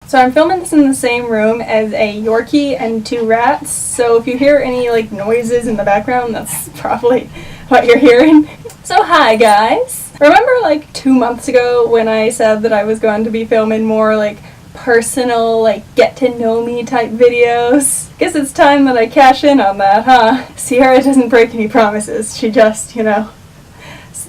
So I'm filming this in the same room as a Yorkie and two rats, so if you hear any like noises in the background, that's probably what you're hearing. So hi guys! Remember like 2 months ago when I said that I was going to be filming more like personal, like get to know me type videos? Guess it's time that I cash in on that, huh? Sierra doesn't break any promises, she just,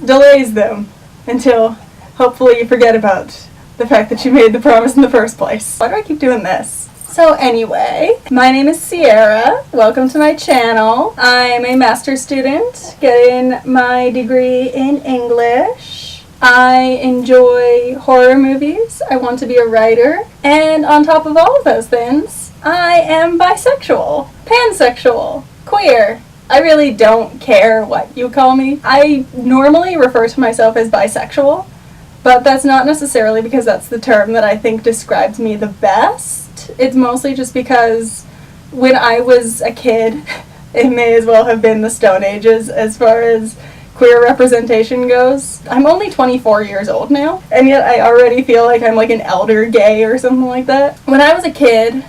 delays them until hopefully you forget about the fact that she made the promise in the first place. Why do I keep doing this? So anyway, my name is Sierra. Welcome to my channel. I'm a master's student getting my degree in English. I enjoy horror movies. I want to be a writer. And on top of all of those things, I am bisexual, pansexual, queer. I really don't care what you call me. I normally refer to myself as bisexual. But that's not necessarily because that's the term that I think describes me the best. It's mostly just because when I was a kid, it may as well have been the Stone Ages as far as queer representation goes. I'm only 24 years old now, and yet I already feel like I'm like an elder gay or something like that. When I was a kid,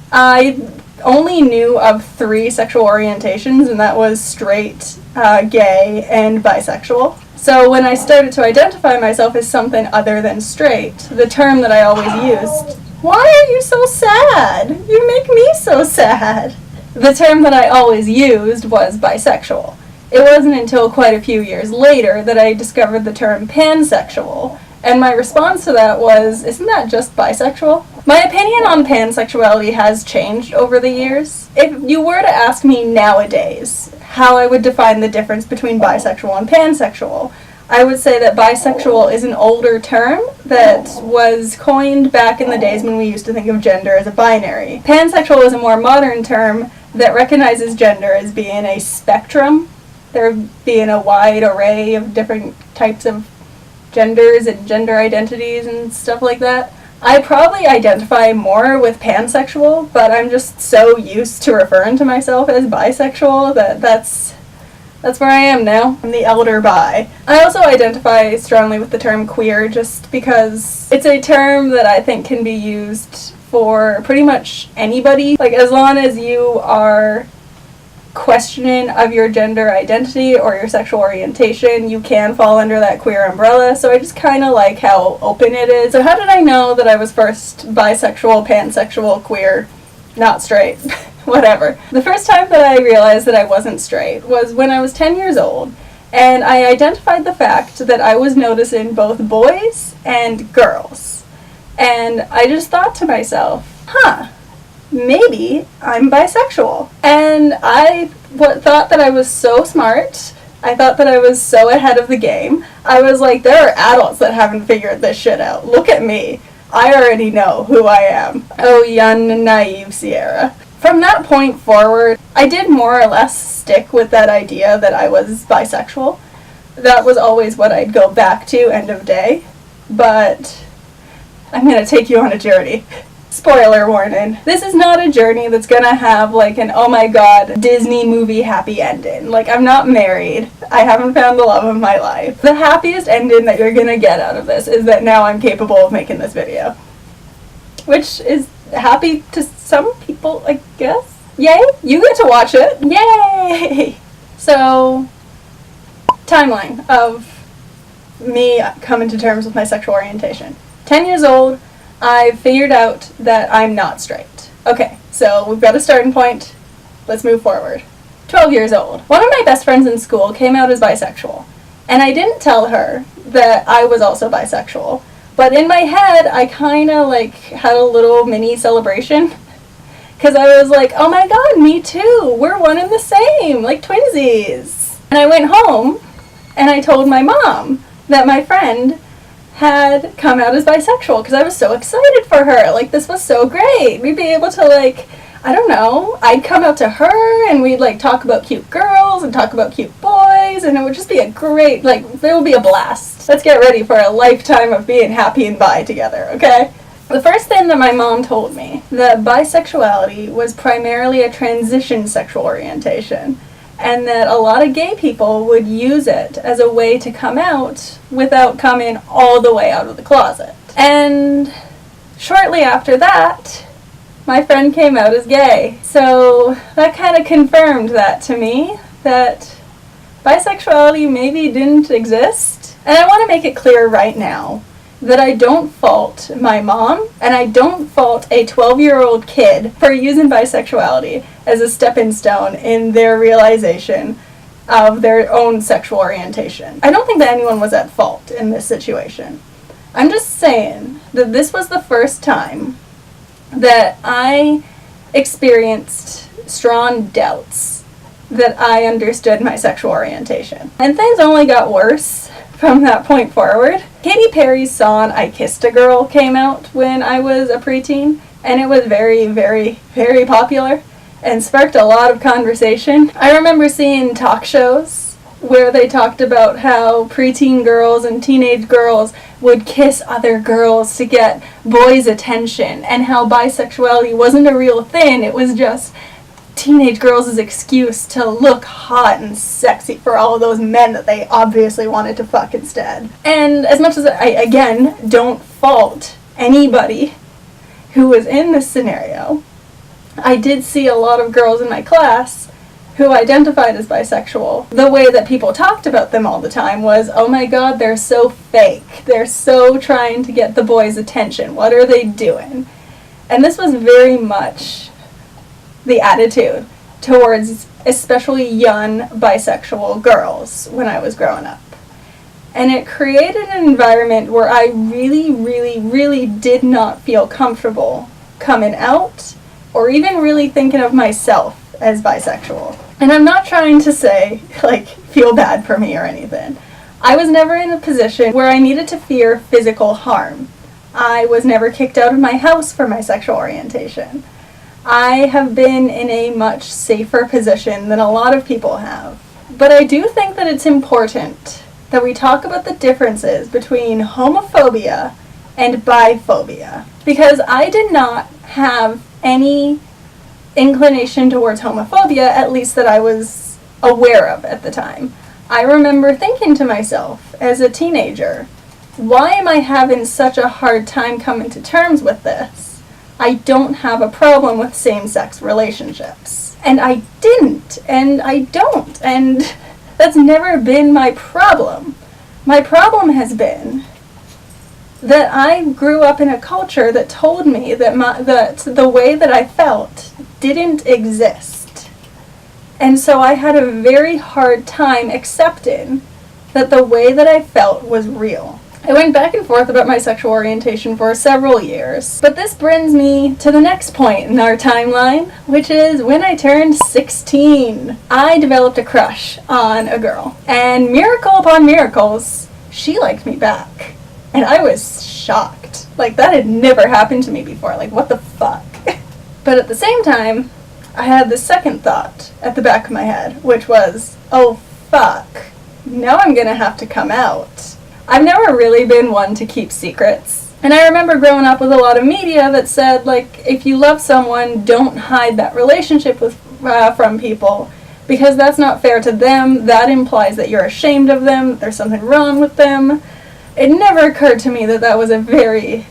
I only knew of 3 sexual orientations, and that was straight, gay, and bisexual. So when I started to identify myself as something other than straight, the term that I always used, why are you so sad? You make me so sad. The term that I always used was bisexual. It wasn't until quite a few years later that I discovered the term pansexual, and my response to that was, isn't that just bisexual? My opinion on pansexuality has changed over the years. If you were to ask me nowadays how I would define the difference between bisexual and pansexual, I would say that bisexual is an older term that was coined back in the days when we used to think of gender as a binary. Pansexual is a more modern term that recognizes gender as being a spectrum, there being a wide array of different types of genders and gender identities and stuff like that. I probably identify more with pansexual, but I'm just so used to referring to myself as bisexual that that's where I am now. I'm the elder bi. I also identify strongly with the term queer just because it's a term that I think can be used for pretty much anybody. Like, as long as you are questioning of your gender identity or your sexual orientation, you can fall under that queer umbrella, so I just kind of like how open it is. So how did I know that I was first bisexual, pansexual, queer, not straight, whatever? The first time that I realized that I wasn't straight was when I was 10 years old, and I identified the fact that I was noticing both boys and girls, and I just thought to myself, maybe I'm bisexual. And I thought that I was so smart. I thought that I was so ahead of the game. I was like, there are adults that haven't figured this shit out. Look at me. I already know who I am. Oh, young and naive Sierra. From that point forward, I did more or less stick with that idea that I was bisexual. That was always what I'd go back to, end of day. But I'm gonna take you on a journey. Spoiler warning. This is not a journey that's gonna have like an oh my god Disney movie happy ending. Like, I'm not married. I haven't found the love of my life. The happiest ending that you're gonna get out of this is that now I'm capable of making this video. Which is happy to some people, I guess. Yay! You get to watch it. Yay! So, timeline of me coming to terms with my sexual orientation. 10 years old, I figured out that I'm not straight. Okay, so we've got a starting point. Let's move forward. 12 years old. One of my best friends in school came out as bisexual, and I didn't tell her that I was also bisexual. But in my head, I kind of like had a little mini celebration, because I was like, oh my god, me too. We're one and the same, like twinsies. And I went home, and I told my mom that my friend had come out as bisexual because I was so excited for her. Like, this was so great. We'd be able to, like, I don't know, I'd come out to her and we'd, like, talk about cute girls and talk about cute boys, and it would just be a great, like, it would be a blast. Let's get ready for a lifetime of being happy and bi together, okay? The first thing that my mom told me, that bisexuality was primarily a transition sexual orientation, and that a lot of gay people would use it as a way to come out without coming all the way out of the closet. And Shortly after that, my friend came out as gay. So that kind of confirmed that to me, that bisexuality maybe didn't exist. And I want to make it clear right now that I don't fault my mom, and I don't fault a 12-year-old kid for using bisexuality as a stepping stone in their realization of their own sexual orientation. I don't think that anyone was at fault in this situation. I'm just saying that this was the first time that I experienced strong doubts that I understood my sexual orientation. And things only got worse from that point forward. Katy Perry's song I Kissed a Girl came out when I was a preteen, and it was very, very, very popular and sparked a lot of conversation. I remember seeing talk shows where they talked about how preteen girls and teenage girls would kiss other girls to get boys' attention, and how bisexuality wasn't a real thing, it was just teenage girls' excuse to look hot and sexy for all of those men that they obviously wanted to fuck instead. And as much as I, again, don't fault anybody who was in this scenario, I did see a lot of girls in my class who identified as bisexual. The way that people talked about them all the time was, oh my god, they're so fake. They're so trying to get the boys' attention. What are they doing? And this was very much the attitude towards especially young bisexual girls when I was growing up. And it created an environment where I really, really, really did not feel comfortable coming out or even really thinking of myself as bisexual. And I'm not trying to say, feel bad for me or anything. I was never in a position where I needed to fear physical harm. I was never kicked out of my house for my sexual orientation. I have been in a much safer position than a lot of people have. But I do think that it's important that we talk about the differences between homophobia and biphobia, because I did not have any inclination towards homophobia, at least that I was aware of at the time. I remember thinking to myself as a teenager, why am I having such a hard time coming to terms with this? I don't have a problem with same-sex relationships. And I didn't, and I don't, and that's never been my problem. My problem has been that I grew up in a culture that told me that the way that I felt didn't exist. And so I had a very hard time accepting that the way that I felt was real. I went back and forth about my sexual orientation for several years, but this brings me to the next point in our timeline, which is when I turned 16. I developed a crush on a girl, and miracle upon miracles, she liked me back. And I was shocked. That had never happened to me before. What the fuck? But at the same time, I had the second thought at the back of my head, which was, oh fuck, now I'm gonna have to come out. I've never really been one to keep secrets. And I remember growing up with a lot of media that said, if you love someone, don't hide that relationship from people, because that's not fair to them. That implies that you're ashamed of them, that there's something wrong with them. It never occurred to me that that was a very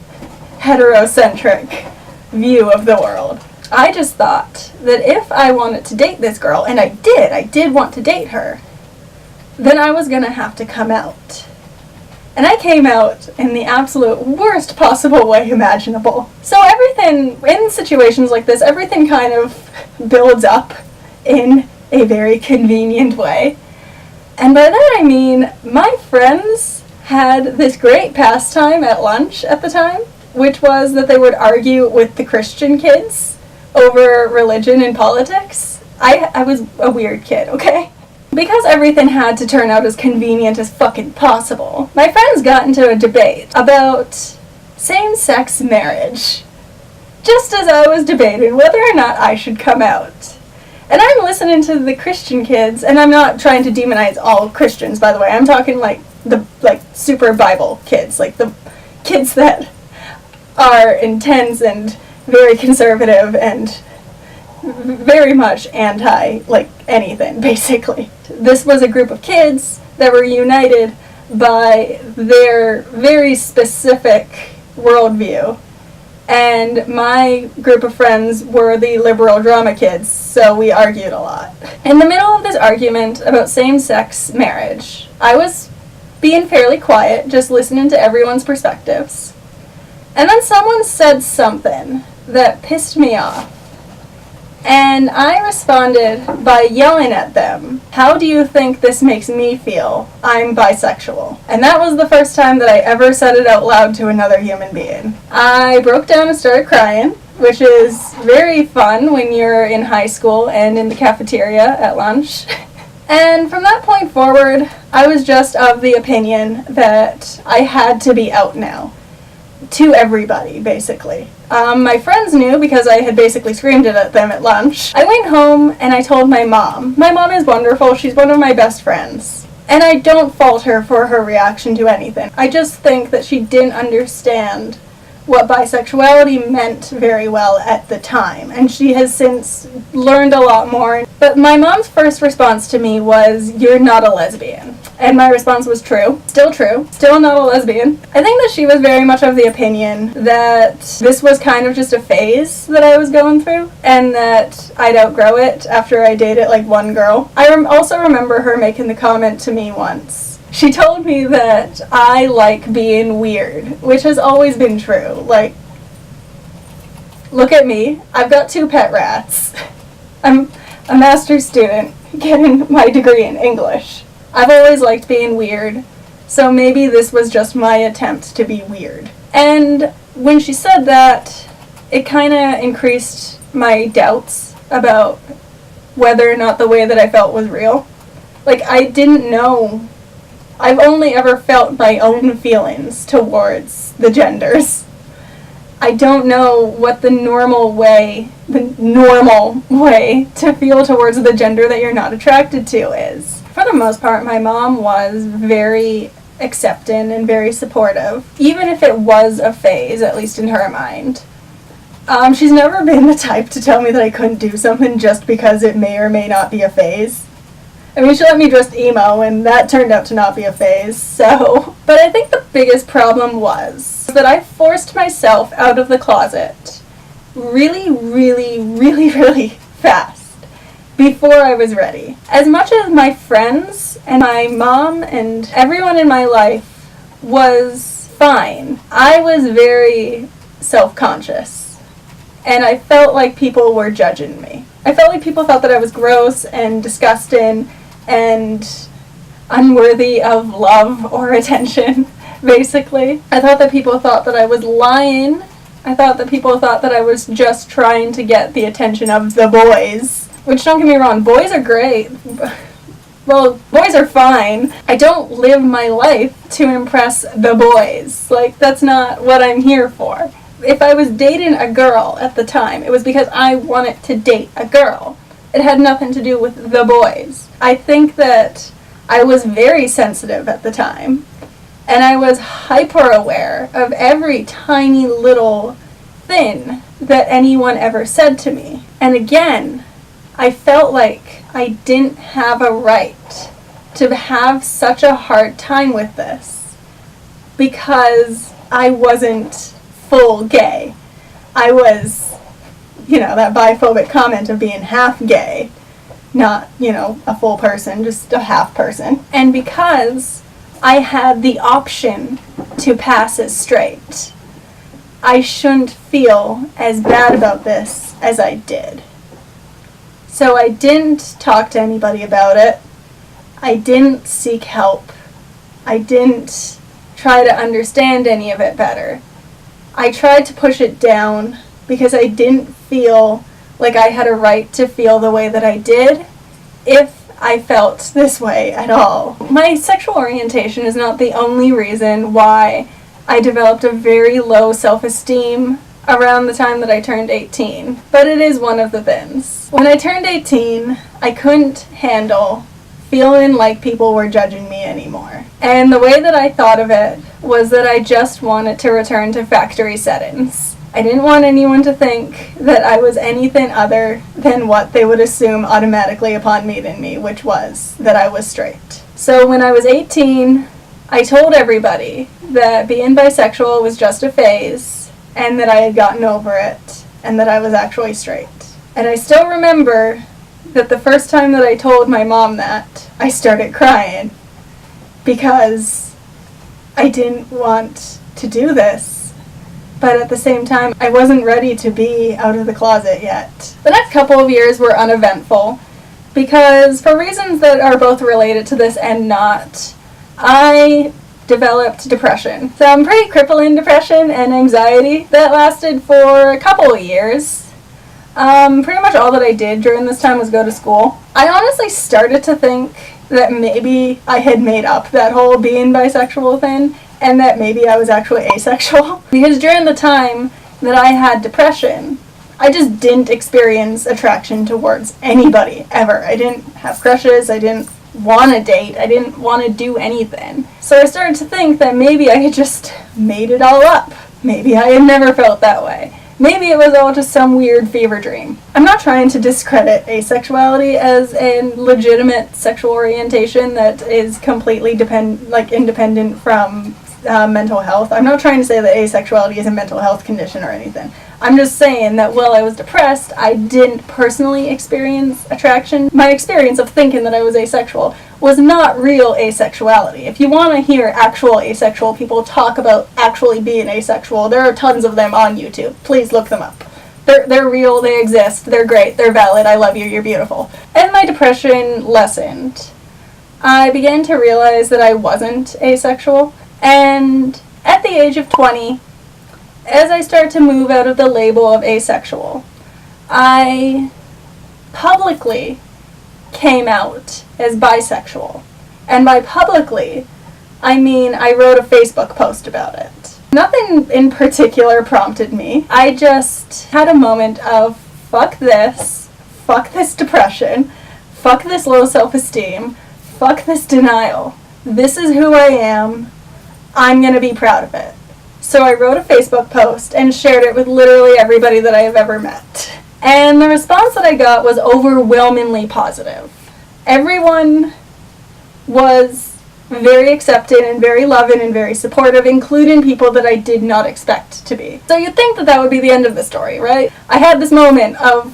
heterocentric view of the world. I just thought that if I wanted to date this girl, and I did want to date her, then I was gonna have to come out. And I came out in the absolute worst possible way imaginable. So everything, in situations like this, everything kind of builds up in a very convenient way. And by that I mean, my friends had this great pastime at lunch at the time, which was that they would argue with the Christian kids over religion and politics. I was a weird kid, okay? Because everything had to turn out as convenient as fucking possible, my friends got into a debate about same-sex marriage, just as I was debating whether or not I should come out. And I'm listening to the Christian kids, and I'm not trying to demonize all Christians, by the way. I'm talking the super Bible kids, the kids that are intense and very conservative and very much anti, anything, basically. This was a group of kids that were united by their very specific worldview and my group of friends were the liberal drama kids, so we argued a lot. In the middle of this argument about same-sex marriage, I was being fairly quiet, just listening to everyone's perspectives. And then someone said something that pissed me off. And I responded by yelling at them, "How do you think this makes me feel? I'm bisexual." And that was the first time that I ever said it out loud to another human being. I broke down and started crying, which is very fun when you're in high school and in the cafeteria at lunch. And from that point forward, I was just of the opinion that I had to be out now. To everybody, basically. My friends knew because I had basically screamed it at them at lunch. I went home and I told my mom. My mom is wonderful. She's one of my best friends. And I don't fault her for her reaction to anything. I just think that she didn't understand what bisexuality meant very well at the time. And she has since learned a lot more. But my mom's first response to me was, "You're not a lesbian." And my response was true. Still not a lesbian. I think that she was very much of the opinion that this was kind of just a phase that I was going through, and that I'd outgrow it after I dated like one girl. I also remember her making the comment to me once. She told me that I like being weird, which has always been true. Like, look at me. I've got 2 pet rats. I'm a master's student getting my degree in English. I've always liked being weird, so maybe this was just my attempt to be weird. And when she said that, it kind of increased my doubts about whether or not the way that I felt was real. Like, I didn't know. I've only ever felt my own feelings towards the genders. I don't know what the normal way to feel towards the gender that you're not attracted to is. For the most part, my mom was very accepting and very supportive, even if it was a phase, at least in her mind. She's never been the type to tell me that I couldn't do something just because it may or may not be a phase. I mean, she let me dress emo, and that turned out to not be a phase, so... But I think the biggest problem was that I forced myself out of the closet really fast before I was ready. As much as my friends and my mom and everyone in my life was fine, I was very self-conscious, and I felt like people were judging me. I felt like people thought that I was gross and disgusting and unworthy of love or attention, basically. I thought that people thought that I was lying. I thought that people thought that I was just trying to get the attention of the boys. Which, don't get me wrong, boys are great. Well, boys are fine. I don't live my life to impress the boys. Like, that's not what I'm here for. If I was dating a girl at the time, it was because I wanted to date a girl. It had nothing to do with the boys. I think that I was very sensitive at the time, and I was hyper aware of every tiny little thing that anyone ever said to me. And again, I felt like I didn't have a right to have such a hard time with this because I wasn't full gay. I was, that biphobic comment of being half gay, not, a full person, just a half person. And because I had the option to pass as straight, I shouldn't feel as bad about this as I did. So I didn't talk to anybody about it. I didn't seek help. I didn't try to understand any of it better. I tried to push it down because I didn't feel like I had a right to feel the way that I did if I felt this way at all. My sexual orientation is not the only reason why I developed a very low self-esteem around the time that I turned 18, but it is one of the things. When I turned 18, I couldn't handle feeling like people were judging me anymore. And the way that I thought of it was that I just wanted to return to factory settings. I didn't want anyone to think that I was anything other than what they would assume automatically upon meeting me, which was that I was straight. So when I was 18, I told everybody that being bisexual was just a phase, and that I had gotten over it, and that I was actually straight. And I still remember that the first time that I told my mom that, I started crying because I didn't want to do this. But at the same time, I wasn't ready to be out of the closet yet. The next couple of years were uneventful because, for reasons that are both related to this and not, I developed depression. Some pretty crippling depression and anxiety that lasted for a couple of years. Pretty much all that I did during this time was go to school. I honestly started to think that maybe I had made up that whole being bisexual thing, and that maybe I was actually asexual. Because during the time that I had depression, I just didn't experience attraction towards anybody, ever. I didn't have crushes, I didn't want to date, I didn't want to do anything. So I started to think that maybe I had just made it all up. Maybe I had never felt that way. Maybe it was all just some weird fever dream. I'm not trying to discredit asexuality as a legitimate sexual orientation that is completely independent from mental health. I'm not trying to say that asexuality is a mental health condition or anything. I'm just saying that while I was depressed, I didn't personally experience attraction. My experience of thinking that I was asexual was not real asexuality. If you want to hear actual asexual people talk about actually being asexual, there are tons of them on YouTube. Please look them up. They're real, they exist, they're great, they're valid, I love you, you're beautiful. As my depression lessened, I began to realize that I wasn't asexual, and at the age of 20, as I start to move out of the label of asexual, I publicly came out as bisexual. And by publicly, I mean I wrote a Facebook post about it. Nothing in particular prompted me. I just had a moment of fuck this depression, fuck this low self-esteem, fuck this denial. This is who I am. I'm gonna be proud of it. So I wrote a Facebook post and shared it with literally everybody that I have ever met. And the response that I got was overwhelmingly positive. Everyone was very accepting and very loving and very supportive, including people that I did not expect to be. So you'd think that that would be the end of the story, right? I had this moment of,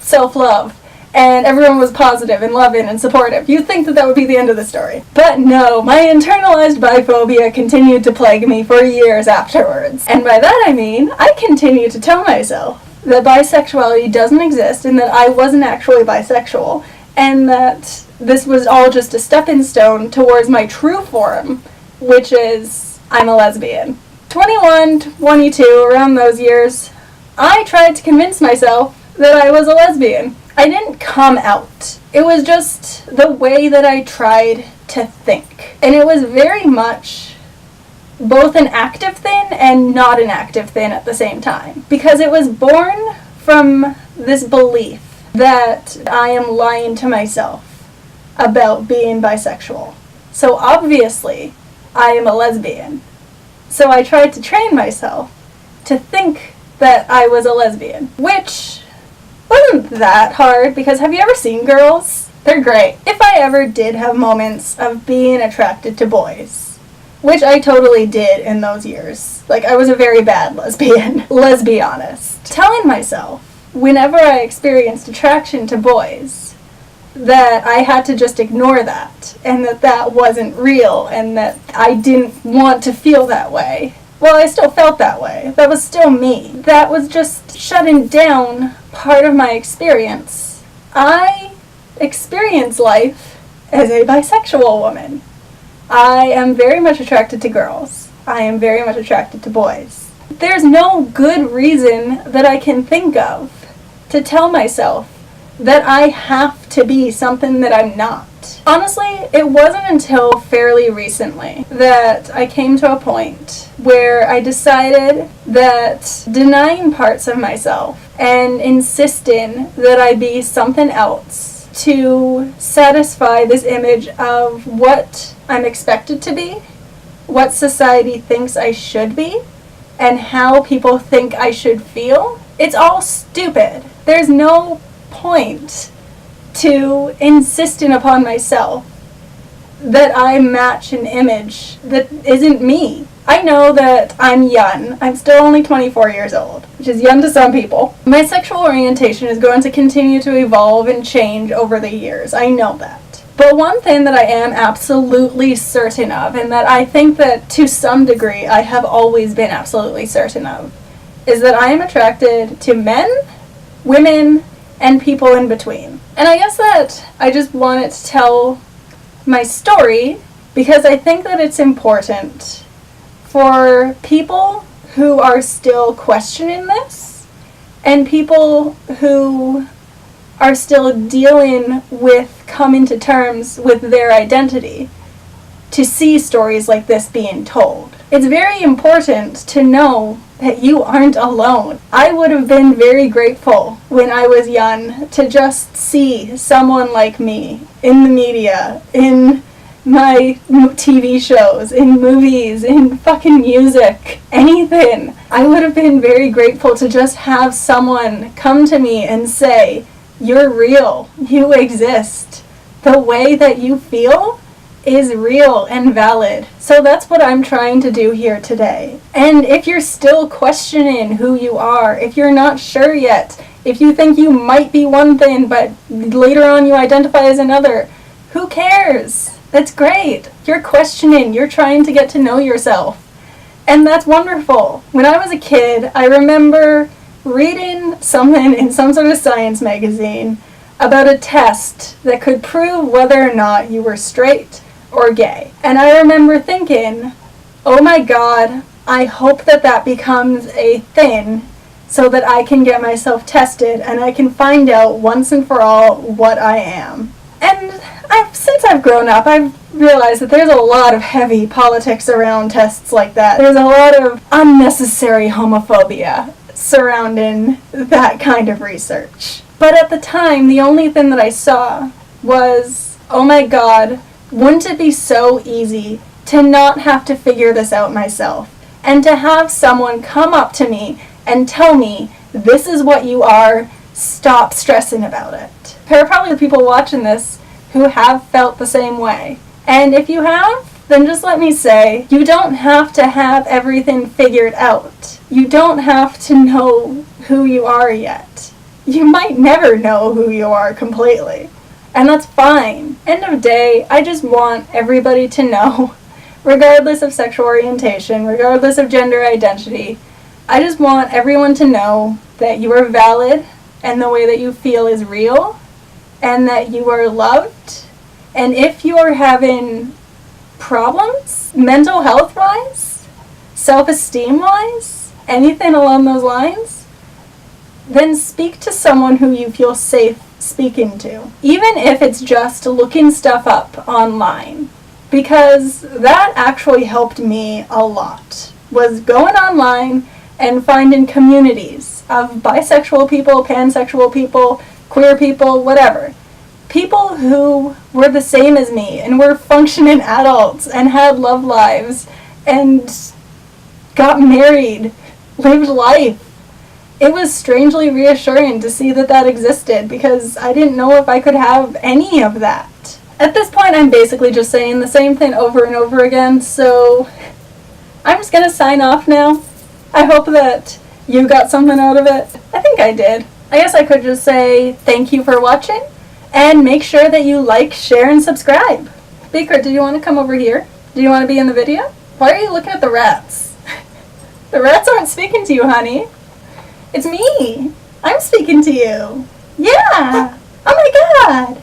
self-love, and everyone was positive and loving and supportive. You'd think that that would be the end of the story. But no, my internalized biphobia continued to plague me for years afterwards. And by that I mean, I continued to tell myself that bisexuality doesn't exist and that I wasn't actually bisexual, and that this was all just a stepping stone towards my true form, which is I'm a lesbian. 21, 22, around those years, I tried to convince myself that I was a lesbian. I didn't come out. It was just the way that I tried to think. And it was very much both an active thing and not an active thing at the same time. Because it was born from this belief that I am lying to myself about being bisexual. So obviously, I am a lesbian. So I tried to train myself to think that I was a lesbian, which wasn't that hard, because have you ever seen girls? They're great. If I ever did have moments of being attracted to boys, which I totally did in those years, I was a very bad lesbian, let's be honest, telling myself whenever I experienced attraction to boys that I had to just ignore that, and that that wasn't real, and that I didn't want to feel that way. Well, I still felt that way. That was still me. That was just shutting down part of my experience. I experience life as a bisexual woman. I am very much attracted to girls. I am very much attracted to boys. There's no good reason that I can think of to tell myself that I have to be something that I'm not. Honestly, it wasn't until fairly recently that I came to a point where I decided that denying parts of myself and insisting that I be something else to satisfy this image of what I'm expected to be, what society thinks I should be, and how people think I should feel, it's all stupid. There's no point to insisting upon myself that I match an image that isn't me. I know that I'm young. I'm still only 24 years old, which is young to some people. My sexual orientation is going to continue to evolve and change over the years. I know that. But one thing that I am absolutely certain of, and that I think that to some degree I have always been absolutely certain of, is that I am attracted to men, women, and people in between. And I guess that I just wanted to tell my story because I think that it's important for people who are still questioning this and people who are still dealing with coming to terms with their identity to see stories like this being told. It's very important to know that you aren't alone. I would have been very grateful when I was young to just see someone like me in the media, in my TV shows, in movies, in fucking music, anything. I would have been very grateful to just have someone come to me and say, "You're real, you exist. The way that you feel is real and valid." So that's what I'm trying to do here today. And if you're still questioning who you are, if you're not sure yet, if you think you might be one thing but later on you identify as another, who cares? That's great. You're questioning. You're trying to get to know yourself. And that's wonderful. When I was a kid, I remember reading something in some sort of science magazine about a test that could prove whether or not you were straight or gay. And I remember thinking, oh my God, I hope that that becomes a thing so that I can get myself tested and I can find out once and for all what I am. And since I've grown up, I've realized that there's a lot of heavy politics around tests like that. There's a lot of unnecessary homophobia surrounding that kind of research. But at the time, the only thing that I saw was, oh my God, wouldn't it be so easy to not have to figure this out myself and to have someone come up to me and tell me, this is what you are, stop stressing about it. There are probably people watching this who have felt the same way. And if you have, then just let me say, you don't have to have everything figured out. You don't have to know who you are yet. You might never know who you are completely. And that's fine. End of day, I just want everybody to know, regardless of sexual orientation, regardless of gender identity, I just want everyone to know that you are valid and the way that you feel is real and that you are loved. And if you are having problems, mental health wise, self-esteem wise, anything along those lines, then speak to someone who you feel safe speaking to, even if it's just looking stuff up online, because that actually helped me a lot, was going online and finding communities of bisexual people, pansexual people, queer people, whatever. People who were the same as me and were functioning adults and had love lives and got married, lived life. It was strangely reassuring to see that that existed because I didn't know if I could have any of that. At this point, I'm basically just saying the same thing over and over again, so I'm just going to sign off now. I hope that you got something out of it. I think I did. I guess I could just say thank you for watching, and make sure that you like, share, and subscribe. Beaker, do you want to come over here? Do you want to be in the video? Why are you looking at the rats? The rats aren't speaking to you, honey. It's me. I'm speaking to you. Yeah. Oh my God.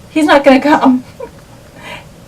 He's not gonna come.